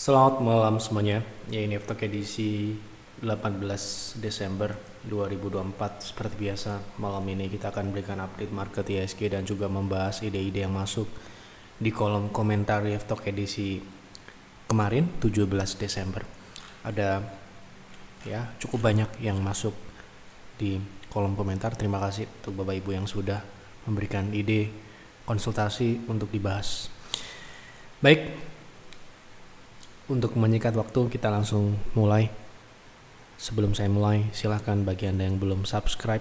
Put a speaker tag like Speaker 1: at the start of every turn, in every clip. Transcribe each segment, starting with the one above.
Speaker 1: Selamat malam semuanya. Ya, ini Aftok edisi 18 Desember 2024. Seperti biasa, malam ini kita akan berikan update market IHSG dan juga membahas ide-ide yang masuk di kolom komentar Aftok edisi kemarin 17 Desember. Ada cukup banyak yang masuk di kolom komentar. Terima kasih untuk Bapak Ibu yang sudah memberikan ide konsultasi untuk dibahas. Baik, untuk menyikat waktu kita langsung mulai. Sebelum saya mulai, silakan bagi Anda yang belum subscribe,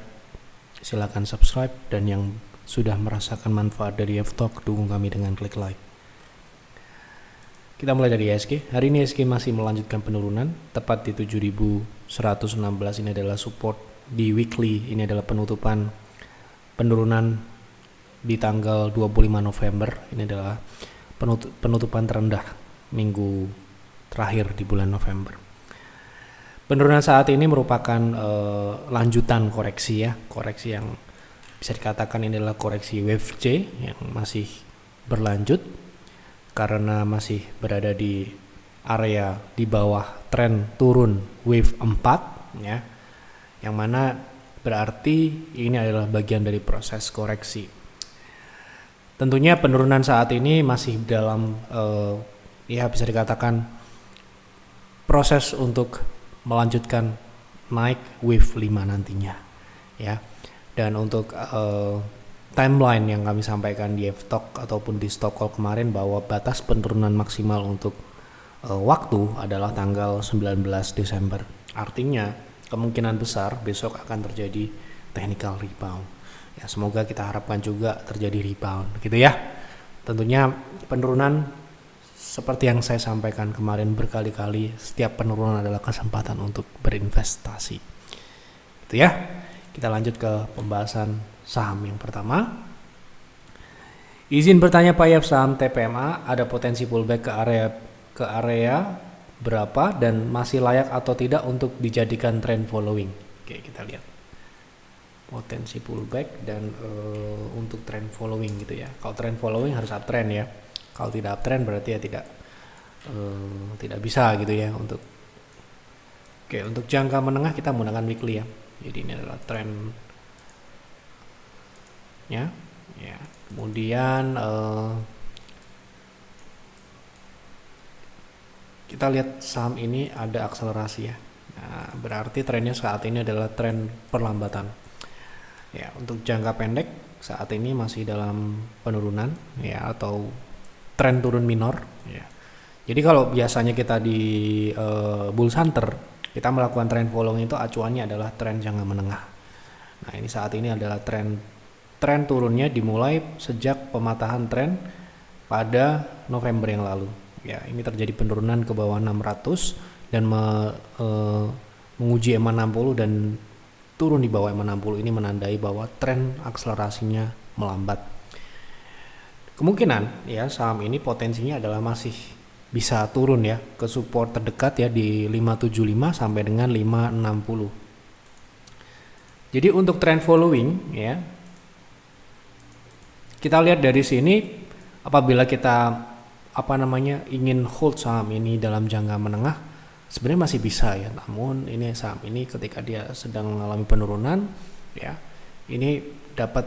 Speaker 1: silakan subscribe, dan yang sudah merasakan manfaat dari Aftok, dukung kami dengan klik like. Kita mulai dari IHSG. Hari ini IHSG masih melanjutkan penurunan, tepat di 7.116. Ini adalah support di weekly. Ini adalah penutupan penurunan di tanggal 25 November. Ini adalah penutupan terendah minggu terakhir di bulan November. Penurunan saat ini merupakan lanjutan koreksi yang bisa dikatakan ini adalah koreksi wave C yang masih berlanjut karena masih berada di area di bawah tren turun wave 4 ya, yang mana berarti ini adalah bagian dari proses koreksi. Tentunya penurunan saat ini masih dalam bisa dikatakan proses untuk melanjutkan naik wave 5 nantinya ya. Dan untuk timeline yang kami sampaikan di Aftok ataupun di stock call kemarin bahwa batas penurunan maksimal untuk waktu adalah tanggal 19 Desember. Artinya kemungkinan besar besok akan terjadi technical rebound. Ya, semoga kita harapkan juga terjadi rebound gitu ya. Tentunya penurunan seperti yang saya sampaikan kemarin berkali-kali, setiap penurunan adalah kesempatan untuk berinvestasi. Itu ya. Kita lanjut ke pembahasan saham yang pertama. Izin bertanya Pak Yaf, saham TPMA ada potensi pullback ke area berapa dan masih layak atau tidak untuk dijadikan trend following? Oke, kita lihat. Potensi pullback dan untuk trend following gitu ya. Kalau trend following harus uptrend ya. Kalau tidak uptrend berarti ya tidak bisa gitu ya. Untuk jangka menengah kita menggunakan weekly ya. Jadi ini adalah trend ya. Kemudian kita lihat saham ini ada akselerasi ya. Nah, berarti trennya saat ini adalah tren perlambatan. Ya, untuk jangka pendek saat ini masih dalam penurunan ya, atau tren turun minor ya. Jadi kalau biasanya kita di bull hunter kita melakukan trend following itu acuannya adalah tren jangka menengah. Nah, ini saat ini adalah tren turunnya dimulai sejak pematahan tren pada November yang lalu. Ya, ini terjadi penurunan ke bawah 600 dan menguji EMA 60 dan turun di bawah EMA 60. Ini menandai bahwa tren akselerasinya melambat. Kemungkinan ya saham ini potensinya adalah masih bisa turun ya ke support terdekat ya di 575 sampai dengan 560. Jadi untuk trend following ya, kita lihat dari sini apabila kita ingin hold saham ini dalam jangka menengah sebenarnya masih bisa ya. Namun ini saham ini ketika dia sedang mengalami penurunan ya, ini dapat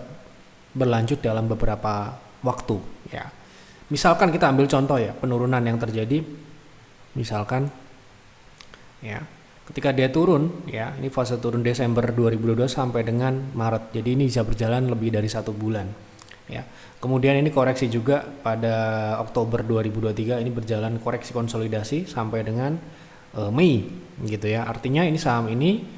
Speaker 1: berlanjut dalam beberapa waktu ya. Misalkan kita ambil contoh ya, penurunan yang terjadi misalkan ya ketika dia turun ya, ini fase turun Desember 2022 sampai dengan Maret. Jadi ini bisa berjalan lebih dari 1 bulan ya. Kemudian ini koreksi juga pada Oktober 2023, ini berjalan koreksi konsolidasi sampai dengan Mei gitu ya. Artinya ini saham ini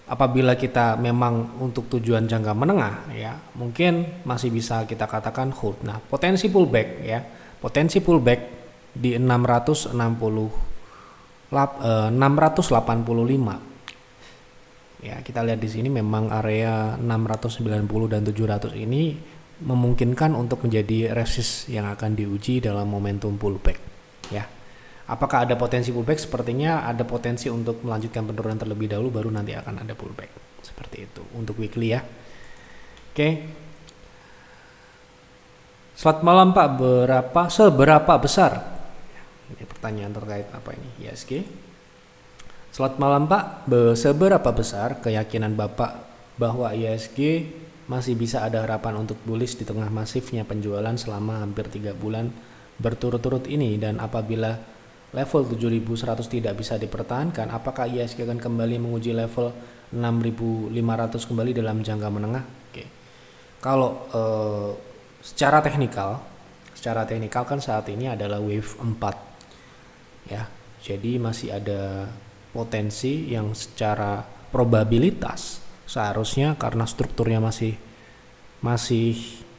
Speaker 1: apabila kita memang untuk tujuan jangka menengah ya, mungkin masih bisa kita katakan hold. Nah, potensi pullback di 685. Ya, kita lihat di sini memang area 690 dan 700 ini memungkinkan untuk menjadi resist yang akan diuji dalam momentum pullback ya. Apakah ada potensi pullback? Sepertinya ada potensi untuk melanjutkan penurunan terlebih dahulu, baru nanti akan ada pullback. Seperti itu untuk weekly ya. Oke. Selamat malam Pak, seberapa besar? Ini pertanyaan terkait apa ini IHSG. Selamat malam Pak, seberapa besar keyakinan Bapak bahwa IHSG masih bisa ada harapan untuk bullish di tengah masifnya penjualan selama hampir 3 bulan berturut-turut ini, dan apabila level 7.100 tidak bisa dipertahankan, apakah IHSG akan kembali menguji level 6.500 kembali dalam jangka menengah? Oke. Kalau secara teknikal kan saat ini adalah wave 4 ya. Jadi masih ada potensi yang secara probabilitas seharusnya, karena strukturnya masih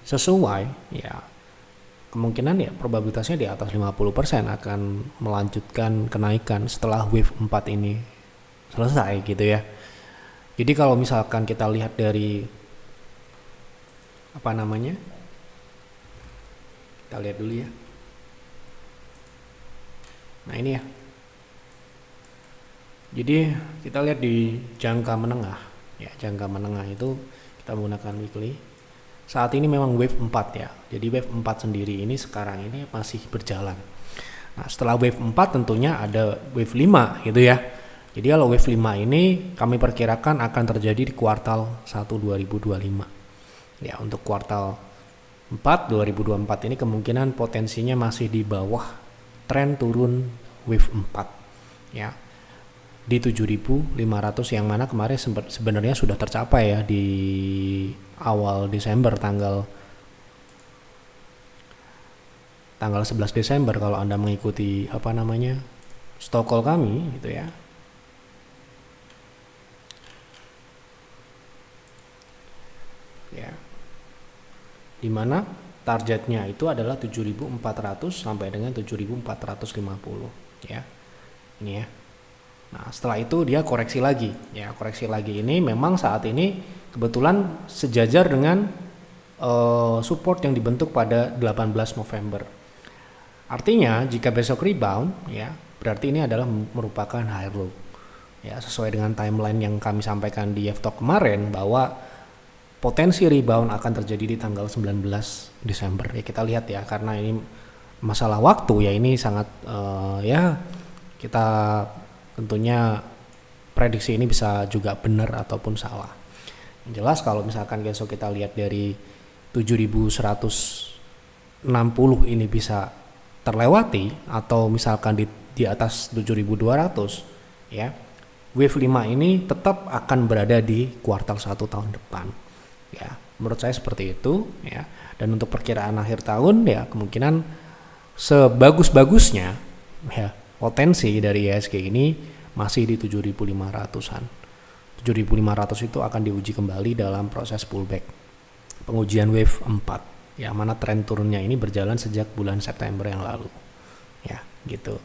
Speaker 1: sesuai ya, kemungkinan ya probabilitasnya di atas 50% akan melanjutkan kenaikan setelah wave 4 ini selesai gitu ya. Jadi kalau misalkan kita lihat dari kita lihat dulu ya. Nah ini ya. Jadi kita lihat di jangka menengah ya, jangka menengah itu kita menggunakan weekly. Saat ini memang wave 4 ya. Jadi wave 4 sendiri ini sekarang ini masih berjalan. Nah, setelah wave 4 tentunya ada wave 5 gitu ya. Jadi kalau wave 5 ini kami perkirakan akan terjadi di kuartal 1 2025. Ya, untuk kuartal 4 2024 ini kemungkinan potensinya masih di bawah tren turun wave 4 ya. Di 7.500 yang mana kemarin sebenarnya sudah tercapai ya di awal Desember, tanggal 11 Desember kalau Anda mengikuti stock call kami gitu ya. Ya. Di mana targetnya itu adalah 7.400 sampai dengan 7.450 ya. Ini ya. Nah, setelah itu dia koreksi lagi. Ya, koreksi lagi ini memang saat ini kebetulan sejajar dengan support yang dibentuk pada 18 November. Artinya jika besok rebound ya, berarti ini adalah merupakan high low. Ya, sesuai dengan timeline yang kami sampaikan di FTalk kemarin bahwa potensi rebound akan terjadi di tanggal 19 Desember. Ya, kita lihat ya, karena ini masalah waktu ya, ini sangat kita tentunya prediksi ini bisa juga benar ataupun salah. Yang jelas kalau misalkan besok kita lihat dari 7.160 ini bisa terlewati atau misalkan di atas 7.200 ya, wave 5 ini tetap akan berada di kuartal 1 tahun depan ya. Menurut saya seperti itu ya. Dan untuk perkiraan akhir tahun ya, kemungkinan sebagus-bagusnya ya, potensi dari IHSG ini masih di 7.500-an. 7.500 itu akan diuji kembali dalam proses pullback pengujian wave 4 ya, mana tren turunnya ini berjalan sejak bulan September yang lalu ya, gitu.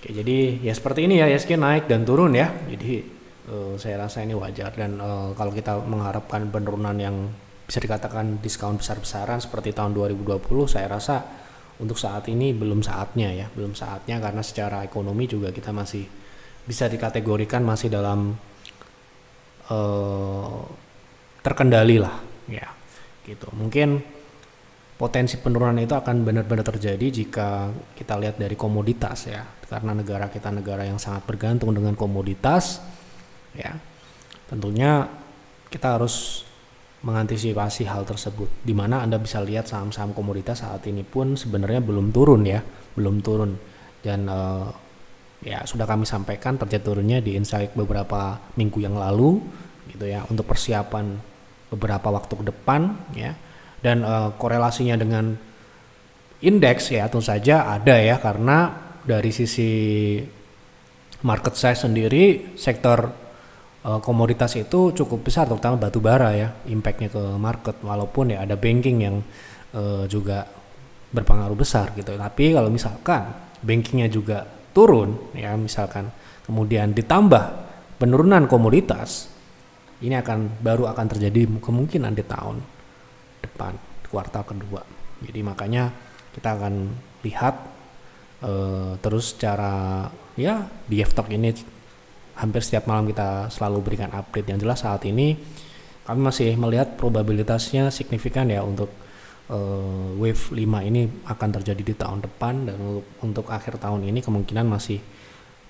Speaker 1: Oke, jadi ya seperti ini ya, IHSG naik dan turun ya. Jadi saya rasa ini wajar, dan kalau kita mengharapkan penurunan yang bisa dikatakan diskon besar-besaran seperti tahun 2020, saya rasa untuk saat ini belum saatnya karena secara ekonomi juga kita masih bisa dikategorikan masih dalam terkendali lah ya, gitu. Mungkin potensi penurunan itu akan benar-benar terjadi jika kita lihat dari komoditas ya, karena negara kita negara yang sangat bergantung dengan komoditas ya. Tentunya kita harus mengantisipasi hal tersebut, di mana Anda bisa lihat saham-saham komoditas saat ini pun sebenarnya belum turun, dan ya sudah kami sampaikan target turunnya di insight beberapa minggu yang lalu gitu ya, untuk persiapan beberapa waktu ke depan ya. Dan korelasinya dengan indeks ya tentu saja ada ya, karena dari sisi market size sendiri sektor komoditas itu cukup besar, terutama batu bara ya, impactnya ke market, walaupun ya ada banking yang juga berpengaruh besar gitu. Tapi kalau misalkan bankingnya juga turun ya, misalkan kemudian ditambah penurunan komoditas, ini baru akan terjadi kemungkinan di tahun depan, kuartal kedua. Jadi makanya kita akan lihat terus secara ya, di FTalk ini hampir setiap malam kita selalu berikan update. Yang jelas saat ini kami masih melihat probabilitasnya signifikan ya untuk wave 5 ini akan terjadi di tahun depan, dan untuk akhir tahun ini kemungkinan masih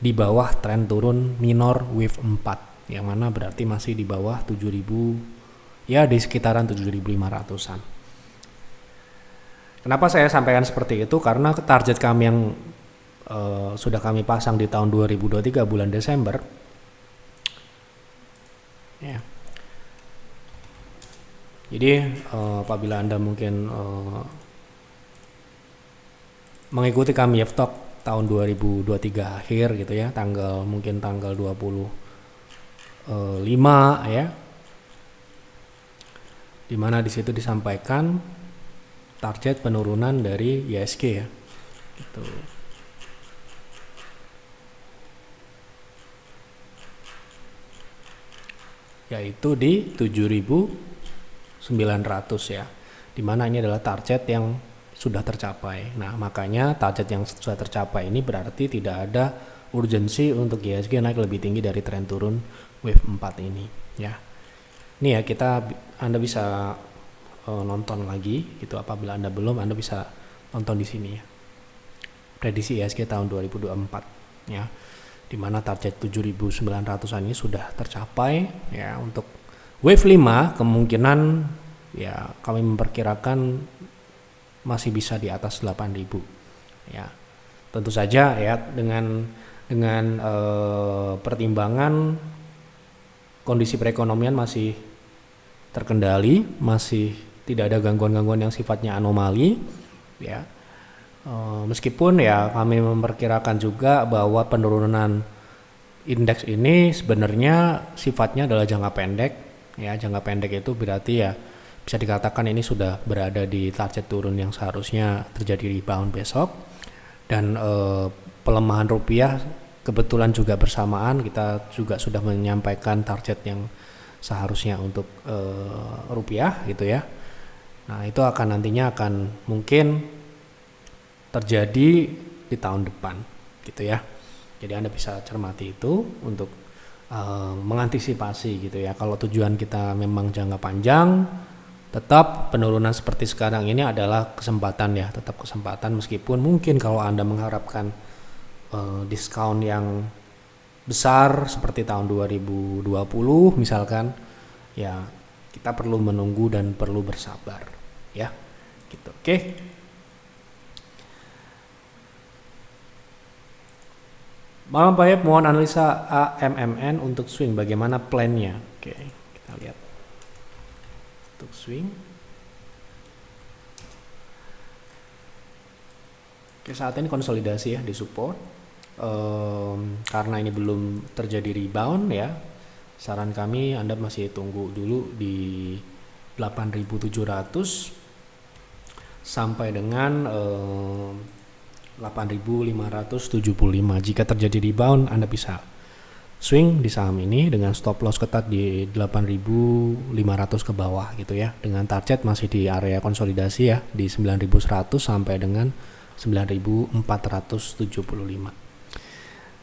Speaker 1: di bawah tren turun minor wave 4, yang mana berarti masih di bawah 7.000, ya di sekitaran 7.500-an. Kenapa saya sampaikan seperti itu? Karena target kami yang sudah kami pasang di tahun 2023 bulan Desember, ya. Jadi apabila Anda mungkin mengikuti kami Talk tahun 2023 akhir gitu ya, mungkin tanggal 25 ya, dimana di situ disampaikan target penurunan dari IHSG ya, gitu. Yaitu di 7.900 ya, dimana ini adalah target yang sudah tercapai. Nah, makanya target yang sudah tercapai ini berarti tidak ada urgensi untuk IHSG naik lebih tinggi dari tren turun wave 4 ini ya. Ini ya, Anda bisa nonton lagi gitu. Apabila Anda belum, Anda bisa nonton di sini ya, prediksi IHSG tahun 2024 ya, dimana target 7.900-an ini sudah tercapai ya. Untuk wave 5 kemungkinan ya kami memperkirakan masih bisa di atas 8.000 ya. Tentu saja ya dengan pertimbangan kondisi perekonomian masih terkendali, masih tidak ada gangguan-gangguan yang sifatnya anomali ya. Meskipun ya kami memperkirakan juga bahwa penurunan indeks ini sebenarnya sifatnya adalah jangka pendek ya. Jangka pendek itu berarti ya bisa dikatakan ini sudah berada di target turun yang seharusnya terjadi rebound besok. Dan pelemahan rupiah kebetulan juga bersamaan kita juga sudah menyampaikan target yang seharusnya untuk rupiah gitu ya. Nah, itu nantinya akan mungkin terjadi di tahun depan gitu ya. Jadi Anda bisa cermati itu untuk mengantisipasi gitu ya. Kalau tujuan kita memang jangka panjang, tetap penurunan seperti sekarang ini adalah kesempatan ya, tetap kesempatan, meskipun mungkin kalau Anda mengharapkan diskon yang besar seperti tahun 2020 misalkan, ya kita perlu menunggu dan perlu bersabar ya gitu. Oke. Malam Pak Yep, mohon analisa AMMN untuk swing, bagaimana plannya? Oke, kita lihat untuk swing. Oke, saat ini konsolidasi ya di support. Karena ini belum terjadi rebound ya, saran kami Anda masih tunggu dulu di 8.700 sampai dengan 8.575. Jika terjadi rebound, Anda bisa swing di saham ini dengan stop loss ketat di 8.500 ke bawah gitu ya, dengan target masih di area konsolidasi ya di 9.100 sampai dengan 9.475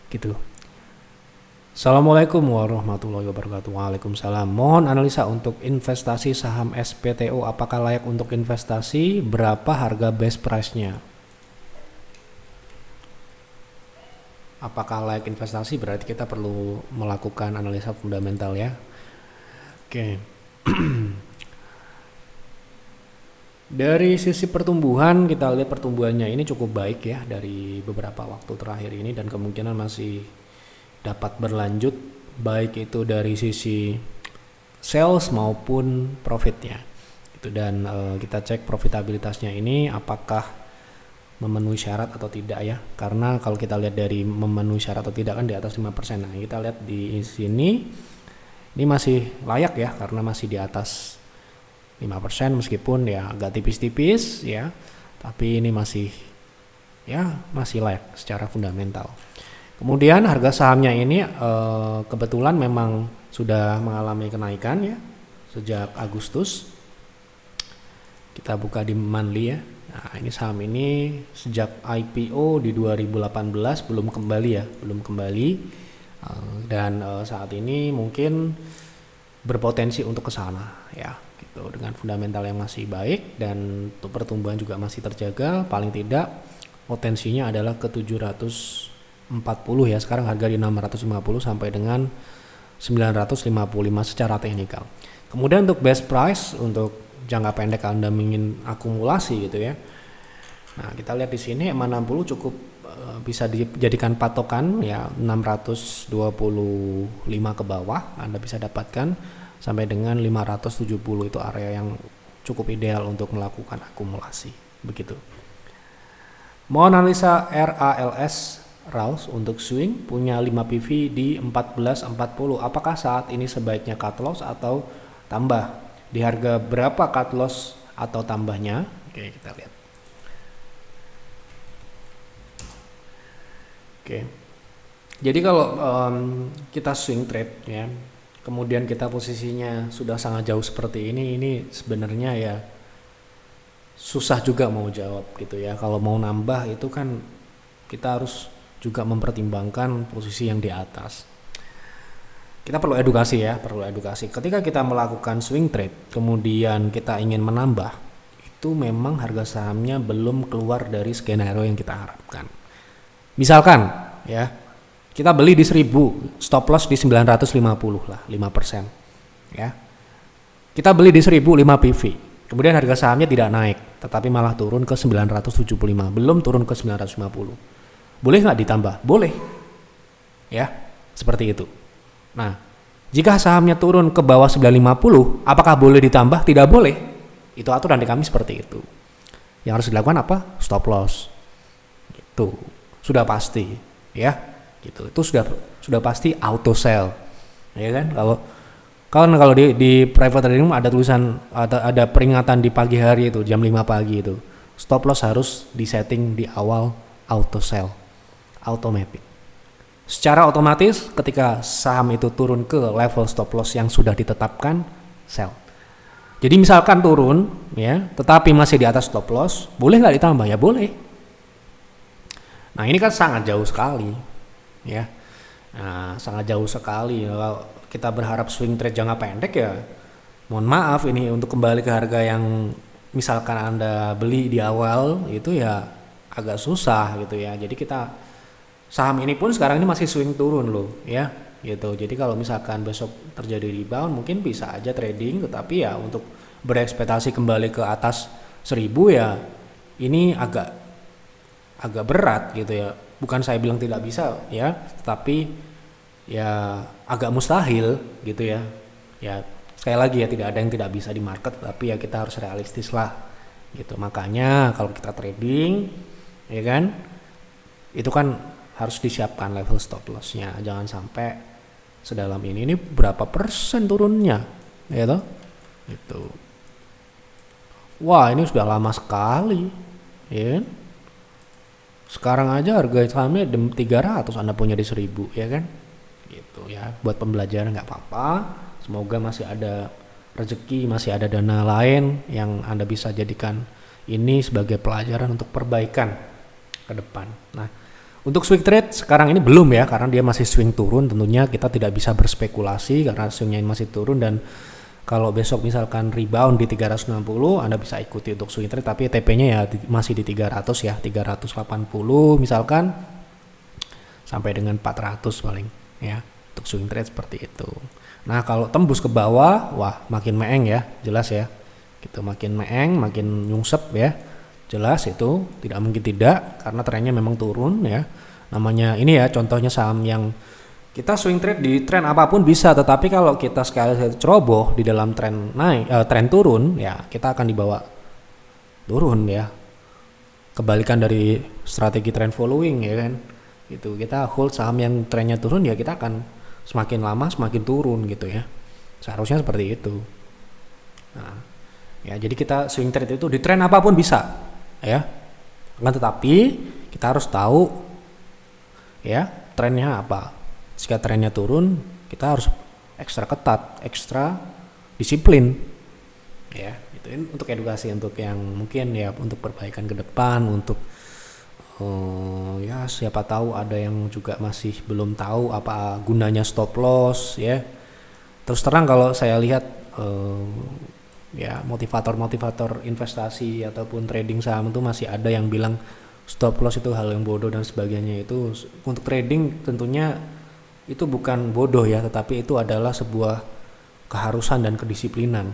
Speaker 1: gitu. Assalamualaikum warahmatullahi wabarakatuh. Waalaikumsalam. Mohon analisa untuk investasi saham SPTO, apakah layak untuk investasi, berapa harga best price-nya? Apakah layak investasi berarti kita perlu melakukan analisa fundamental ya. Oke. Dari sisi pertumbuhan, kita lihat pertumbuhannya ini cukup baik ya dari beberapa waktu terakhir ini, dan kemungkinan masih dapat berlanjut baik itu dari sisi sales maupun profitnya itu. Dan kita cek profitabilitasnya ini apakah memenuhi syarat atau tidak ya, karena kalau kita lihat dari memenuhi syarat atau tidak kan di atas 5%. Nah, kita lihat di sini ini masih layak ya, karena masih di atas 5% meskipun ya agak tipis-tipis ya, tapi ini masih layak secara fundamental. Kemudian harga sahamnya ini kebetulan memang sudah mengalami kenaikan ya sejak Agustus. Kita buka di monthly ya. Nah, ini saham ini sejak IPO di 2018 belum kembali dan saat ini mungkin berpotensi untuk ke sana ya gitu. gitu, dengan fundamental yang masih baik dan pertumbuhan juga masih terjaga. Paling tidak potensinya adalah ke 740 ya, sekarang harga di 650 sampai dengan 955 secara teknikal. Kemudian untuk best price untuk jangka pendek Anda ingin akumulasi gitu ya. Nah, kita lihat di sini MA60 cukup bisa dijadikan patokan ya, 625 ke bawah Anda bisa dapatkan sampai dengan 570 itu area yang cukup ideal untuk melakukan akumulasi begitu. Mau analisa RALS Raus untuk swing punya 5 PV di 1440. Apakah saat ini sebaiknya cut loss atau tambah? Di harga berapa cut loss atau tambahnya? Oke, kita lihat. Oke. Jadi kalau kita swing trade ya, kemudian kita posisinya sudah sangat jauh seperti ini sebenarnya ya susah juga mau jawab gitu ya. Kalau mau nambah itu kan kita harus juga mempertimbangkan posisi yang di atas. Kita perlu edukasi ya, perlu edukasi. Ketika kita melakukan swing trade, kemudian kita ingin menambah, itu memang harga sahamnya belum keluar dari skenario yang kita harapkan. Misalkan ya, kita beli di 1000, stop loss di 950 lah, 5%. Ya. Kita beli di 1000 5 PV. Kemudian harga sahamnya tidak naik, tetapi malah turun ke 975, belum turun ke 950. Boleh nggak ditambah? Boleh. Ya, seperti itu. Nah, jika sahamnya turun ke bawah 950, apakah boleh ditambah? Tidak boleh. Itu aturan di kami seperti itu. Yang harus dilakukan apa? Stop loss. Itu sudah pasti, ya. Gitu. Itu sudah pasti auto sell. Ya kan? Kalau di private trading ada tulisan ada peringatan di pagi hari itu jam 5 pagi itu. Stop loss harus disetting di awal auto sell. Automatic. Secara otomatis ketika saham itu turun ke level stop loss yang sudah ditetapkan, sell. Jadi misalkan turun ya, tetapi masih di atas stop loss, boleh nggak ditambah? Ya boleh. Nah, ini kan sangat jauh sekali ya. Nah, sangat jauh sekali. Kalau kita berharap swing trade jangka pendek ya, mohon maaf ini untuk kembali ke harga yang misalkan Anda beli di awal itu ya agak susah gitu ya. Jadi saham ini pun sekarang ini masih swing turun loh ya gitu. Jadi kalau misalkan besok terjadi rebound mungkin bisa aja trading, tetapi ya untuk berekspektasi kembali ke atas 1000 ya ini agak berat gitu ya. Bukan saya bilang tidak bisa ya, tetapi ya agak mustahil gitu ya. Ya sekali lagi ya, tidak ada yang tidak bisa di market, tapi ya kita harus realistis lah gitu. Makanya kalau kita trading ya kan, itu kan harus disiapkan level stop lossnya, jangan sampai sedalam ini. Ini berapa persen turunnya ya toh itu. Wah, ini sudah lama sekali ya kan? Sekarang aja harga sahamnya 300 Anda punya di 1000 ya kan gitu ya. Buat pembelajaran nggak apa-apa, semoga masih ada rezeki, masih ada dana lain yang Anda bisa jadikan ini sebagai pelajaran untuk perbaikan ke depan. Nah, untuk swing trade sekarang ini belum ya, karena dia masih swing turun. Tentunya kita tidak bisa berspekulasi karena swingnya masih turun, dan kalau besok misalkan rebound di 360 Anda bisa ikuti untuk swing trade, tapi TP-nya ya masih di 300 ya, 380 misalkan sampai dengan 400 paling ya untuk swing trade seperti itu. Nah, kalau tembus ke bawah, wah makin meeng ya, jelas ya. Gitu, makin meeng, makin nyungsep ya. Jelas itu tidak mungkin tidak, karena trennya memang turun ya. Namanya ini ya contohnya saham yang kita swing trade di tren apapun bisa, tetapi kalau kita sekali ceroboh di dalam tren naik, tren turun ya kita akan dibawa turun ya. Kebalikan dari strategi trend following ya kan. Gitu, kita hold saham yang trennya turun ya kita akan semakin lama semakin turun gitu ya. Seharusnya seperti itu. Nah, ya jadi kita swing trade itu di tren apapun bisa. Ya, kan, tetapi kita harus tahu ya trennya apa. Jika trennya turun, kita harus ekstra ketat, ekstra disiplin. Ya, itu untuk edukasi, untuk yang mungkin ya untuk perbaikan ke depan, untuk ya siapa tahu ada yang juga masih belum tahu apa gunanya stop loss ya. Terus terang kalau saya lihat Ya, motivator investasi ataupun trading saham itu masih ada yang bilang stop loss itu hal yang bodoh dan sebagainya. Itu untuk trading tentunya itu bukan bodoh ya, tetapi itu adalah sebuah keharusan dan kedisiplinan.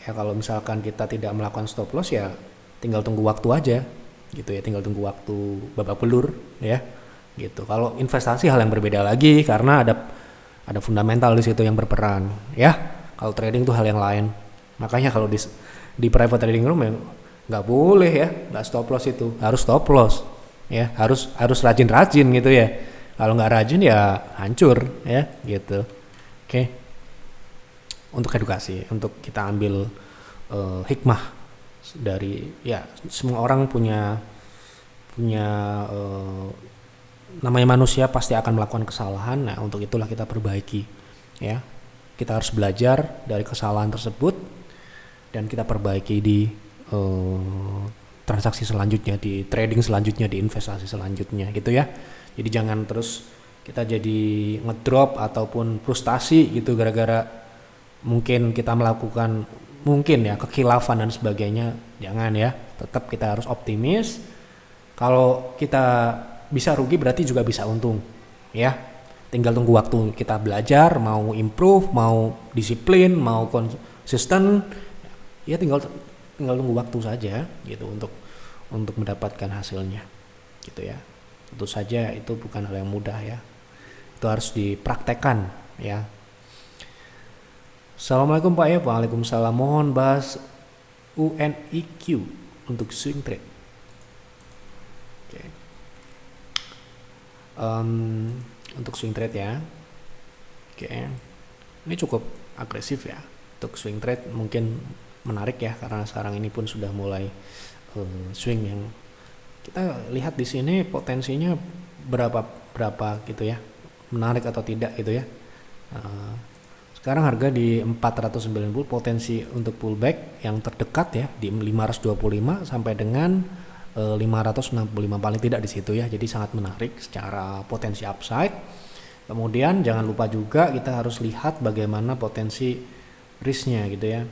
Speaker 1: Ya, kalau misalkan kita tidak melakukan stop loss ya tinggal tunggu waktu aja gitu ya, tinggal tunggu waktu babak belur ya gitu. Kalau investasi hal yang berbeda lagi karena ada fundamental di situ yang berperan ya. Kalau trading itu hal yang lain. Makanya kalau di private trading room ya nggak boleh ya, nggak stop loss, itu harus stop loss ya, harus rajin-rajin gitu ya. Kalau nggak rajin ya hancur ya gitu. Oke. Untuk edukasi, untuk kita ambil hikmah dari ya, semua orang punya namanya manusia pasti akan melakukan kesalahan. Nah, untuk itulah kita perbaiki ya. Kita harus belajar dari kesalahan tersebut dan kita perbaiki di transaksi selanjutnya, di trading selanjutnya, di investasi selanjutnya gitu ya. Jadi jangan terus kita jadi ngedrop ataupun frustasi gitu gara-gara mungkin kita melakukan mungkin ya kekhilafan dan sebagainya. Jangan ya, tetap kita harus optimis. Kalau kita bisa rugi berarti juga bisa untung ya. Tinggal tunggu waktu kita belajar, mau improve, mau disiplin, mau konsisten, ya tinggal tunggu waktu saja gitu untuk mendapatkan hasilnya gitu ya. Tentu saja itu bukan hal yang mudah ya, itu harus dipraktekkan ya. Assalamualaikum Pak ya. Waalaikumsalam. Mohon bahas UNIQ untuk swing trade. Oke. Untuk swing trade ya. Oke. Ini cukup agresif ya. Untuk swing trade mungkin menarik ya, karena sekarang ini pun sudah mulai swing yang kita lihat di sini potensinya berapa gitu ya, menarik atau tidak gitu ya. Sekarang harga di 490, potensi untuk pullback yang terdekat ya di 525 sampai dengan 565 paling tidak di situ ya. Jadi sangat menarik secara potensi upside. Kemudian jangan lupa juga kita harus lihat bagaimana potensi risknya gitu ya.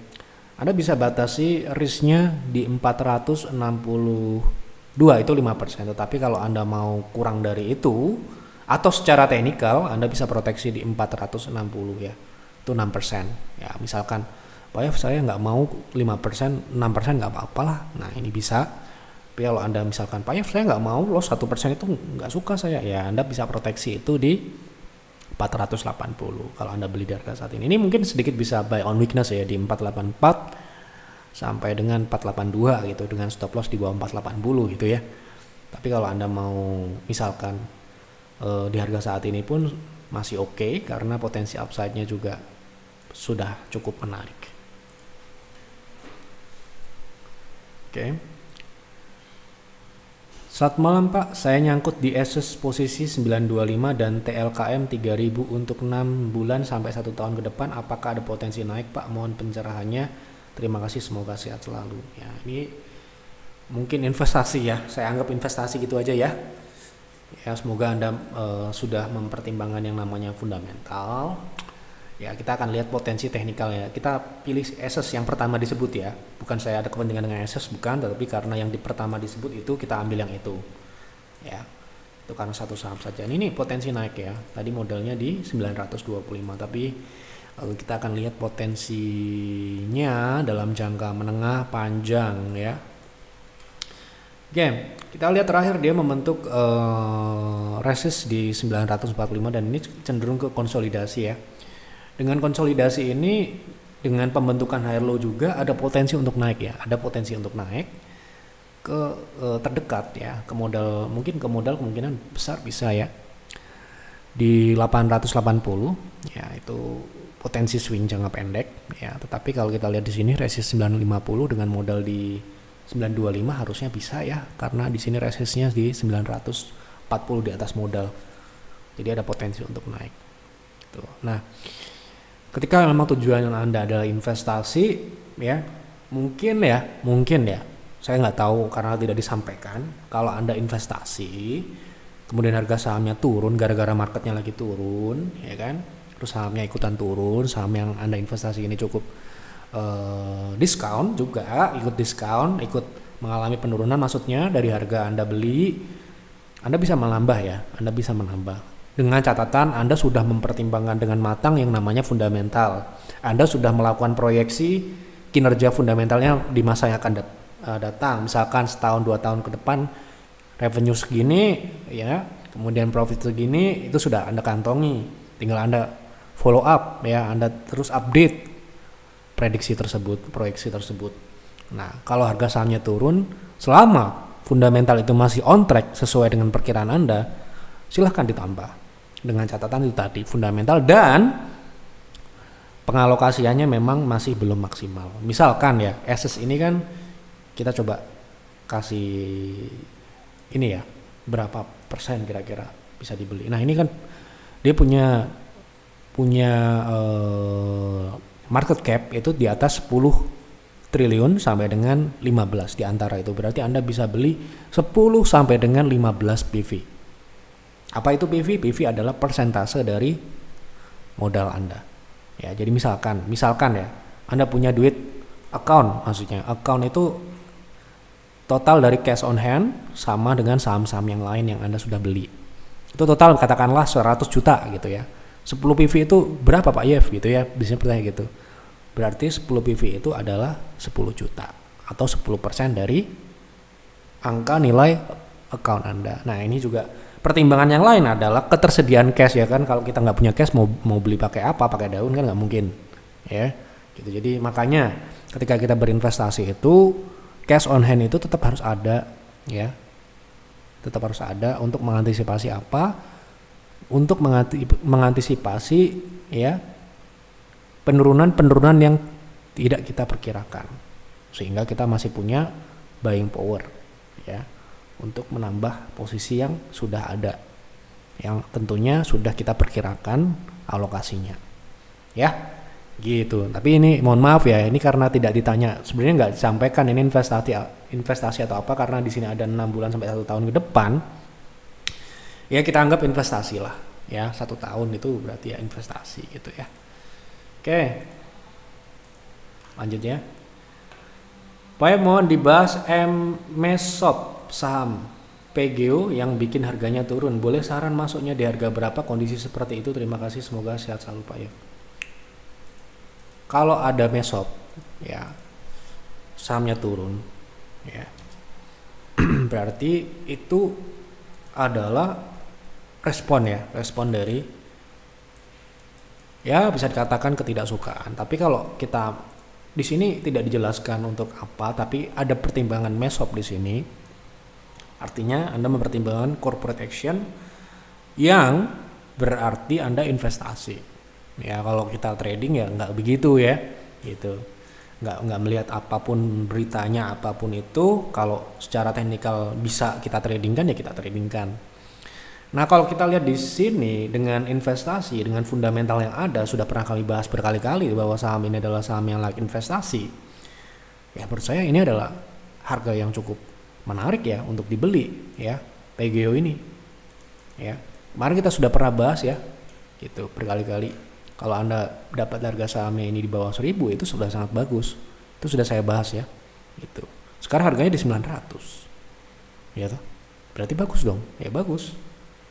Speaker 1: Anda bisa batasi risknya di 462 itu 5%, tetapi kalau Anda mau kurang dari itu atau secara teknikal Anda bisa proteksi di 460 ya, itu 6% ya. Misalkan Pak ya saya nggak mau 5%, 6% nggak apa-apa lah. Nah ini bisa. Tapi kalau Anda misalkan Pak ya saya nggak mau loss 1% itu nggak suka saya, ya Anda bisa proteksi itu di 480 kalau Anda beli di harga saat ini. Ini mungkin sedikit bisa buy on weakness ya di 484 sampai dengan 482 gitu, dengan stop loss di bawah 480 gitu ya. Tapi kalau Anda mau misalkan di harga saat ini pun masih oke, karena potensi upside-nya juga sudah cukup menarik. Oke. Selamat malam Pak, saya nyangkut di SS posisi 925 dan TLKM 3000 untuk 6 bulan sampai 1 tahun ke depan. Apakah ada potensi naik Pak? Mohon pencerahannya. Terima kasih, semoga sehat selalu. Ya, ini mungkin investasi ya, saya anggap investasi gitu aja ya. Ya, semoga Anda sudah mempertimbangkan yang namanya fundamental. Ya, kita akan lihat potensi teknikal ya. Kita pilih SS yang pertama disebut ya. Bukan saya ada kepentingan dengan SS, bukan, tetapi karena yang pertama disebut itu kita ambil yang itu. Ya. Itu karena satu saham saja. Ini potensi naik ya. Tadi modelnya di 925, tapi kita akan lihat potensinya dalam jangka menengah panjang ya. Oke, kita lihat terakhir dia membentuk resist di 945 dan ini cenderung ke konsolidasi ya. Dengan konsolidasi ini, dengan pembentukan higher low juga ada potensi untuk naik ya, ada potensi untuk naik ke terdekat ya, ke modal, mungkin ke modal kemungkinan besar bisa ya di 880 ya, itu potensi swing jangka pendek ya. Tetapi kalau kita lihat di sini resist 950 dengan modal di 925 harusnya bisa ya, karena di sini resistnya di 940 di atas modal, jadi ada potensi untuk naik gitu. Nah, ketika memang tujuan Anda adalah investasi ya, mungkin ya saya nggak tahu karena tidak disampaikan. Kalau Anda investasi kemudian harga sahamnya turun gara-gara marketnya lagi turun ya kan, terus sahamnya ikutan turun, saham yang Anda investasi ini cukup diskon juga, ikut diskon, ikut mengalami penurunan, maksudnya dari harga Anda beli, Anda bisa menambah ya, Anda bisa menambah. Dengan catatan Anda sudah mempertimbangkan dengan matang yang namanya fundamental. Anda sudah melakukan proyeksi kinerja fundamentalnya di masa yang akan datang. Misalkan setahun 2 tahun ke depan revenue segini ya, kemudian profit segini, itu sudah Anda kantongi. Tinggal Anda follow up ya, Anda terus update prediksi tersebut, proyeksi tersebut. Nah, kalau harga sahamnya turun selama fundamental itu masih on track sesuai dengan perkiraan Anda, silahkan ditambah. Dengan catatan itu tadi, fundamental dan pengalokasiannya memang masih belum maksimal. Misalkan ya, assets ini kan kita coba kasih ini ya, berapa persen kira-kira bisa dibeli. Nah, ini kan dia punya market cap itu di atas 10 triliun sampai dengan 15 di antara itu. Berarti Anda bisa beli 10 sampai dengan 15 PV. Apa itu PV? PV adalah persentase dari modal Anda. Ya, jadi misalkan ya, Anda punya duit account, maksudnya account itu total dari cash on hand sama dengan saham-saham yang lain yang Anda sudah beli. Itu total katakanlah 100 juta gitu ya. 10 PV itu berapa Pak Yev gitu ya, biasanya bertanya gitu. Berarti 10 PV itu adalah 10 juta atau 10% dari angka nilai account Anda. Nah, ini juga pertimbangan yang lain adalah ketersediaan cash ya kan. Kalau kita nggak punya cash mau beli pakai apa, pakai daun kan nggak mungkin ya gitu. Jadi makanya ketika kita berinvestasi itu cash on hand itu tetap harus ada ya, tetap harus ada untuk mengantisipasi apa, untuk mengantisipasi ya penurunan yang tidak kita perkirakan, sehingga kita masih punya buying power ya untuk menambah posisi yang sudah ada, yang tentunya sudah kita perkirakan alokasinya ya gitu. Tapi ini mohon maaf ya, ini karena tidak ditanya, sebenarnya nggak disampaikan ini investasi atau apa, karena di sini ada 6 bulan sampai 1 tahun ke depan ya, kita anggap investasi lah ya, 1 tahun itu berarti ya investasi gitu ya. Oke, lanjut ya. Pak, mohon dibahas MESOP saham PGO yang bikin harganya turun. Boleh saran masuknya di harga berapa, kondisi seperti itu? Terima kasih, semoga sehat selalu Pak ya. Kalau ada MESOP ya, sahamnya turun ya, berarti itu adalah respon dari ya bisa dikatakan ketidaksukaan. Tapi kalau kita di sini tidak dijelaskan untuk apa, tapi ada pertimbangan MESOP di sini. Artinya Anda mempertimbangkan corporate action yang berarti Anda investasi. Ya kalau kita trading ya nggak begitu ya, gitu. Nggak melihat apapun beritanya, apapun itu, kalau secara teknikal bisa kita tradingkan ya kita tradingkan. Nah, kalau kita lihat di sini dengan investasi, dengan fundamental yang ada, sudah pernah kami bahas berkali-kali bahwa saham ini adalah saham yang layak investasi. Ya menurut saya ini adalah harga yang cukup menarik ya untuk dibeli ya, PGO ini. Ya, kemarin kita sudah pernah bahas ya, gitu berkali-kali. Kalau Anda dapat harga sahamnya ini di bawah 1000 itu sudah sangat bagus. Itu sudah saya bahas ya, gitu. Sekarang harganya di 900. Ya toh? Berarti bagus dong. Ya bagus.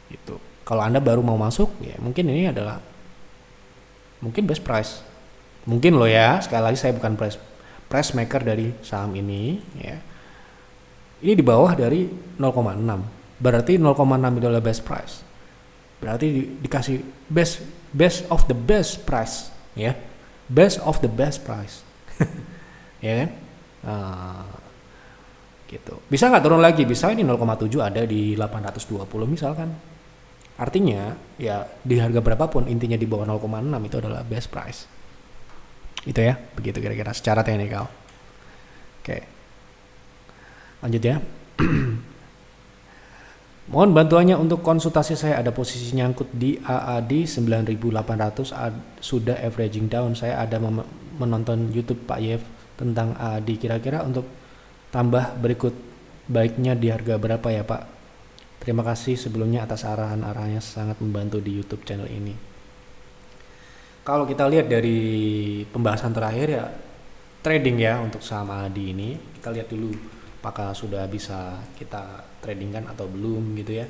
Speaker 1: Gitu. Kalau Anda baru mau masuk, ya mungkin ini adalah mungkin best price. Mungkin loh ya, sekali lagi saya bukan price maker dari saham ini ya. Ini di bawah dari 0,6. Berarti 0,6 itu adalah best price. Berarti dikasih best of the best price ya. Best of the best price. Ya kan? Gitu. Bisa nggak turun lagi? Bisa, ini 0,7 ada di 820 misalkan. Artinya ya di harga berapapun, intinya di bawah 0,6 itu adalah best price. Itu ya, begitu kira-kira secara teknikal. Oke. Lanjut ya. Mohon bantuannya untuk konsultasi, saya ada posisi nyangkut di AAD 9.800, sudah averaging down. Saya ada menonton YouTube Pak Yev tentang AAD, kira-kira untuk tambah berikut baiknya di harga berapa ya Pak? Terima kasih sebelumnya atas arahan-arahannya, sangat membantu di YouTube channel ini. Kalau kita lihat dari pembahasan terakhir ya, trading ya untuk saham ADI ini. Kita lihat dulu apakah sudah bisa kita tradingkan atau belum gitu ya.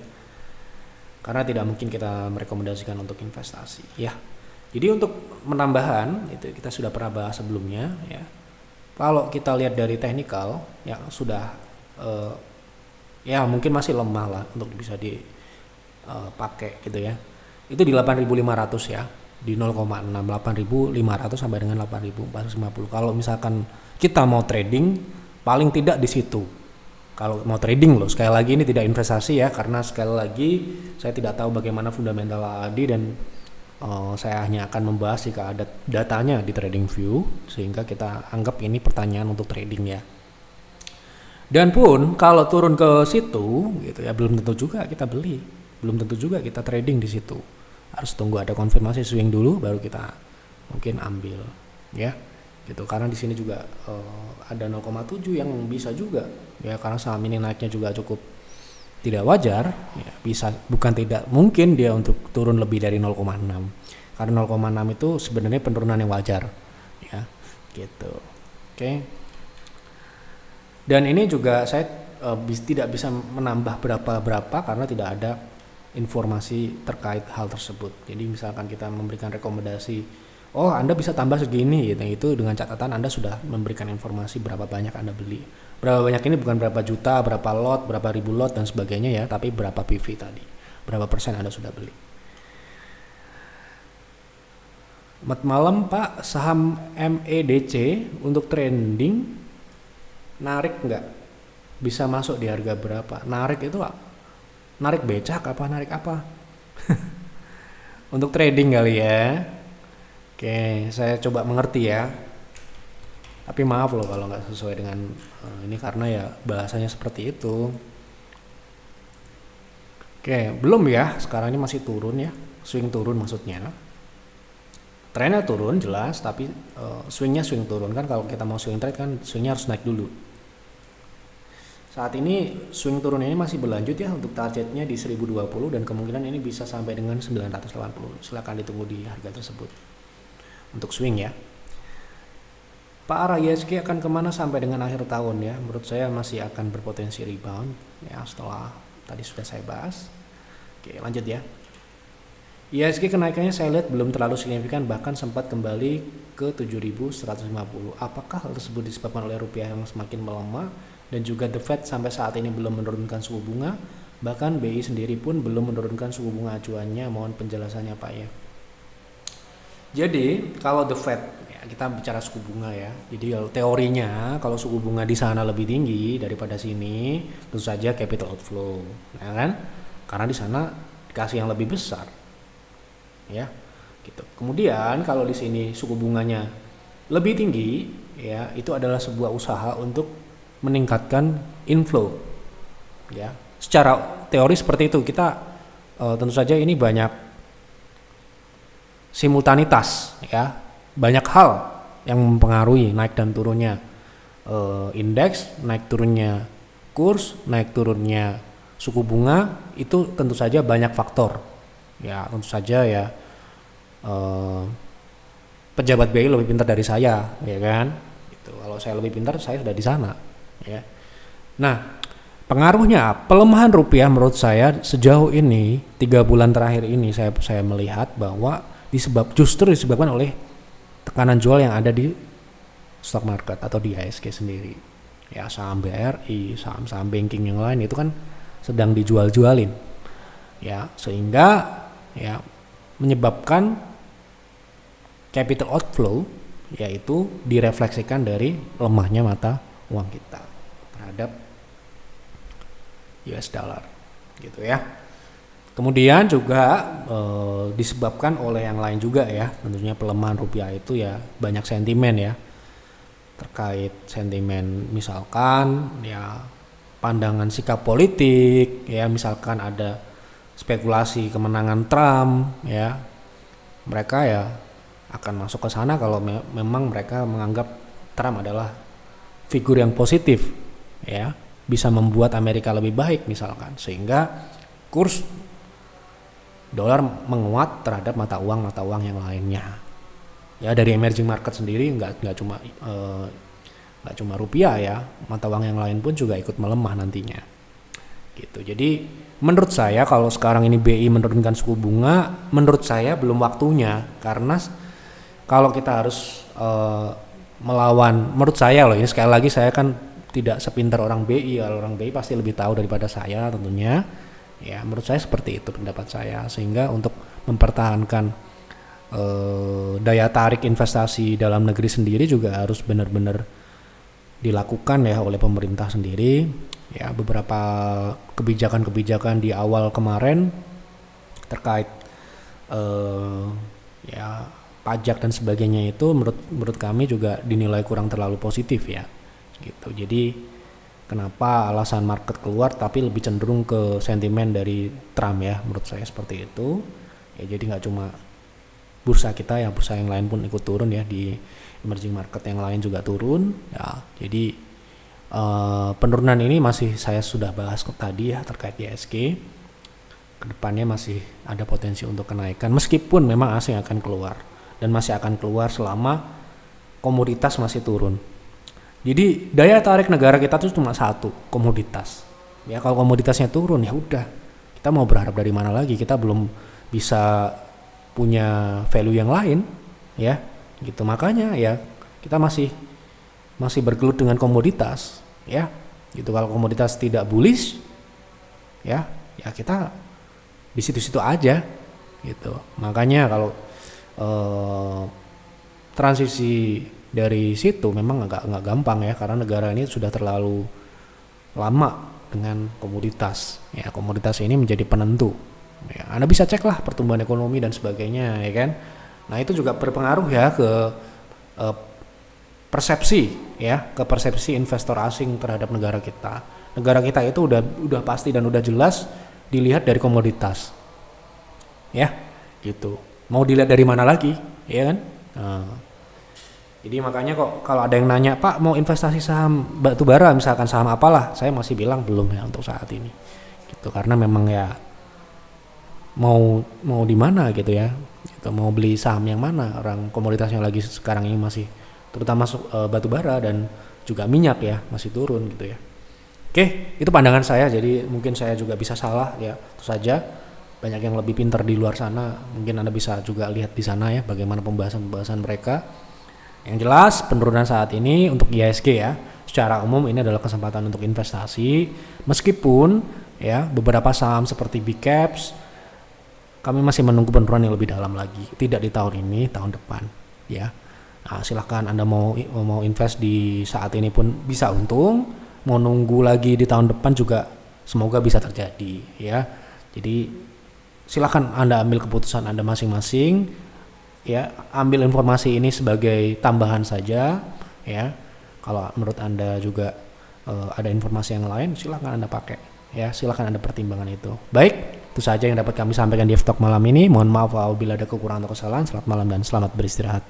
Speaker 1: Karena tidak mungkin kita merekomendasikan untuk investasi ya. Jadi untuk menambahan itu kita sudah pernah bahas sebelumnya ya. Kalau kita lihat dari teknikal yang sudah ya mungkin masih lemah lah untuk bisa dipakai gitu ya. Itu di 8.500 ya, di 0,6 8.500 sampai dengan 8.450. Kalau misalkan kita mau trading paling tidak di situ. Kalau mau trading loh, sekali lagi ini tidak investasi ya, karena sekali lagi saya tidak tahu bagaimana fundamental AAD dan saya hanya akan membahas jika ada datanya di TradingView, sehingga kita anggap ini pertanyaan untuk trading ya. Dan pun kalau turun ke situ gitu ya, belum tentu juga kita beli, belum tentu juga kita trading di situ. Harus tunggu ada konfirmasi swing dulu baru kita mungkin ambil ya. Gitu, karena di sini juga ada 0,7 yang bisa juga ya, karena saham ini naiknya juga cukup tidak wajar ya, bisa bukan tidak mungkin dia untuk turun lebih dari 0,6 karena 0,6 itu sebenarnya penurunan yang wajar ya gitu. Oke. Dan ini juga saya tidak bisa menambah berapa karena tidak ada informasi terkait hal tersebut. Jadi misalkan kita memberikan rekomendasi, oh Anda bisa tambah segini gitu, itu dengan catatan Anda sudah memberikan informasi berapa banyak Anda beli. Berapa banyak ini bukan berapa juta, berapa lot, berapa ribu lot dan sebagainya ya, tapi berapa PV tadi, berapa persen Anda sudah beli. Malam Pak, saham MEDC untuk trending narik nggak? Bisa masuk di harga berapa? Narik itu narik becak apa narik apa? Untuk trading kali ya. Oke, saya coba mengerti ya. Tapi maaf loh kalau nggak sesuai dengan ini karena ya bahasanya seperti itu. Oke, belum ya. Sekarang ini masih turun ya. Swing turun maksudnya. Trennya turun jelas, tapi swingnya swing turun kan. Kalau kita mau swing trade kan swingnya harus naik dulu. Saat ini swing turun ini masih berlanjut ya, untuk targetnya di 1020 dan kemungkinan ini bisa sampai dengan 980. Silakan ditunggu di harga tersebut untuk swing ya. Pak arah IHSG akan kemana sampai dengan akhir tahun ya? Menurut saya masih akan berpotensi rebound ya, setelah tadi sudah saya bahas. Oke, lanjut ya. IHSG kenaikannya saya lihat belum terlalu signifikan, bahkan sempat kembali ke 7.150. Apakah hal tersebut disebabkan oleh rupiah yang semakin melemah dan juga The Fed sampai saat ini belum menurunkan suku bunga? Bahkan BI sendiri pun belum menurunkan suku bunga acuannya. Mohon penjelasannya Pak ya. Jadi kalau The Fed ya, kita bicara suku bunga ya. Jadi teorinya kalau suku bunga di sana lebih tinggi daripada sini, tentu saja capital outflow, ya kan? Karena di sana dikasih yang lebih besar, ya, gitu. Kemudian kalau di sini suku bunganya lebih tinggi, ya itu adalah sebuah usaha untuk meningkatkan inflow, ya. Secara teori seperti itu. Kita tentu saja ini banyak simultanitas ya, banyak hal yang mempengaruhi naik dan turunnya indeks, naik turunnya kurs, naik turunnya suku bunga, itu tentu saja banyak faktor ya. Tentu saja ya pejabat BI lebih pintar dari saya ya kan gitu. Kalau saya lebih pintar saya sudah di sana ya. Nah, pengaruhnya pelemahan rupiah menurut saya sejauh ini 3 bulan terakhir ini saya melihat bahwa justru disebabkan oleh tekanan jual yang ada di stock market atau di IHSG sendiri. Ya, saham BRI, saham-saham banking yang lain itu kan sedang dijual-jualin. Ya, sehingga ya menyebabkan capital outflow, yaitu direfleksikan dari lemahnya mata uang kita terhadap US dollar gitu ya. Kemudian juga disebabkan oleh yang lain juga ya, tentunya pelemahan rupiah itu ya banyak sentimen ya, terkait sentimen misalkan ya pandangan sikap politik ya, misalkan ada spekulasi kemenangan Trump ya, mereka ya akan masuk ke sana kalau memang mereka menganggap Trump adalah figur yang positif ya, bisa membuat Amerika lebih baik misalkan, sehingga kurs dolar menguat terhadap mata uang yang lainnya ya. Dari emerging market sendiri nggak cuma nggak cuma rupiah ya, mata uang yang lain pun juga ikut melemah nantinya gitu. Jadi menurut saya kalau sekarang ini BI menurunkan suku bunga, menurut saya belum waktunya, karena kalau kita harus melawan, menurut saya loh, ini sekali lagi saya kan tidak sepintar orang BI, kalau orang BI pasti lebih tahu daripada saya tentunya ya. Menurut saya seperti itu pendapat saya, sehingga untuk mempertahankan daya tarik investasi dalam negeri sendiri juga harus benar-benar dilakukan ya oleh pemerintah sendiri ya. Beberapa kebijakan-kebijakan di awal kemarin terkait ya pajak dan sebagainya itu menurut kami juga dinilai kurang terlalu positif ya gitu. Jadi kenapa alasan market keluar tapi lebih cenderung ke sentimen dari Trump ya, menurut saya seperti itu ya. Jadi nggak cuma bursa kita ya, bursa yang lain pun ikut turun ya, di emerging market yang lain juga turun ya. Jadi penurunan ini masih saya sudah bahas tadi ya terkait IHSG, kedepannya masih ada potensi untuk kenaikan meskipun memang asing akan keluar dan masih akan keluar selama komoditas masih turun. Jadi daya tarik negara kita tuh cuma satu, komoditas ya. Kalau komoditasnya turun ya udah, kita mau berharap dari mana lagi, kita belum bisa punya value yang lain ya gitu. Makanya ya kita masih bergelut dengan komoditas ya gitu. Kalau komoditas tidak bullish ya kita di situ-situ aja gitu. Makanya kalau transisi dari situ memang nggak gampang ya, karena negara ini sudah terlalu lama dengan komoditas ya. Komoditas ini menjadi penentu ya. Anda bisa cek lah pertumbuhan ekonomi dan sebagainya ya kan. Nah itu juga berpengaruh ya ke persepsi ya, ke persepsi investor asing terhadap negara kita. Negara kita itu udah pasti dan udah jelas dilihat dari komoditas ya gitu. Mau dilihat dari mana lagi ya kan. Jadi makanya kok kalau ada yang nanya, Pak mau investasi saham batu bara misalkan, saham apalah, saya masih bilang belum ya untuk saat ini gitu. Karena memang ya mau di mana gitu ya gitu, mau beli saham yang mana, orang komoditasnya lagi sekarang ini masih terutama batu bara dan juga minyak ya masih turun gitu ya. Oke, itu pandangan saya, jadi mungkin saya juga bisa salah ya, itu saja. Banyak yang lebih pintar di luar sana, mungkin Anda bisa juga lihat di sana ya bagaimana pembahasan mereka. Yang jelas penurunan saat ini untuk IHSG ya, secara umum ini adalah kesempatan untuk investasi, meskipun ya beberapa saham seperti big caps kami masih menunggu penurunan yang lebih dalam lagi, tidak di tahun ini, tahun depan ya. Nah, silahkan Anda mau invest di saat ini pun bisa untung, mau nunggu lagi di tahun depan juga semoga bisa terjadi ya. Jadi silakan Anda ambil keputusan Anda masing-masing ya. Ambil informasi ini sebagai tambahan saja ya. Kalau menurut Anda juga ada informasi yang lain, silakan Anda pakai ya, silakan Anda pertimbangkan itu. Baik, itu saja yang dapat kami sampaikan di F-Talk malam ini. Mohon maaf apabila ada kekurangan atau kesalahan. Selamat malam dan selamat beristirahat.